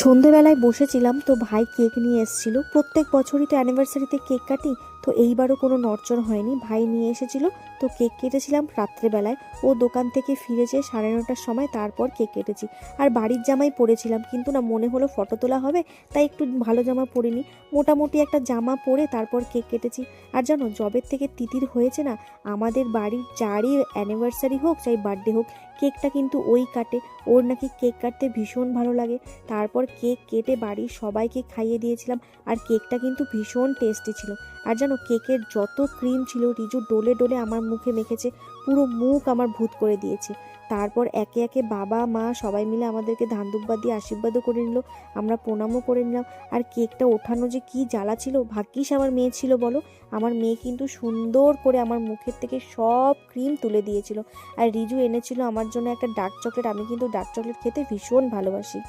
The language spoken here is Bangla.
সন্ধেবেলায় বসেছিলাম তো ভাই কেক নিয়ে এসেছিল। প্রত্যেক বছরই তো অ্যানিভার্সারিতে কেক কাটি, তো এইবারও কোনো নড়চড় হয়নি। ভাই নিয়ে এসেছিল, তো কেক কেটেছিলাম রাত্রেবেলায়। ও দোকান থেকে ফিরেছে 9:30টার সময়, তারপর কেক কেটেছি। আর বাড়ির জামাই পরেছিলাম, কিন্তু না মনে হলো ফটো তোলা হবে, তাই একটু ভালো জামা পরিনি। মোটামুটি একটা জামা পরে তারপর কেক কেটেছি। আর জানো, জবের থেকে তিতির হয়েছে না, আমাদের বাড়ির যারই অ্যানিভার্সারি হোক চাই বার্থডে হোক, কেকটা কিন্তু ওই কাটে। ওর নাকি কেক কাটতে ভীষণ ভালো লাগে। তারপর কেক কেটে বাড়ির সবাইকে খাইয়ে দিয়েছিলাম। আর কেকটা কিন্তু ভীষণ টেস্টি ছিল। আর জানো, কেকের যত ক্রিম ছিল রিজু ডলে ডলে আমার মুখে মেখেছে, পুরো মুখ আমার ভূত করে দিয়েছে। তারপর একে একে বাবা মা সবাই মিলে আমাদেরকে ধান দুব্বা দিয়ে আশীর্বাদও করে নিল, আমরা প্রণামও করে নিলাম। আর কেকটা ওঠানো যে কি জ্বালা ছিল, ভাগ্যিস আমার মেয়ে ছিল বলো। আমার মেয়ে কিন্তু সুন্দর করে আমার মুখের থেকে সব ক্রিম তুলে দিয়েছিল। আর রিজু এনেছিল আমার জন্য একটা ডার্ক চকলেট। আমি কিন্তু ডার্ক চকলেট খেতে ভীষণ ভালোবাসি।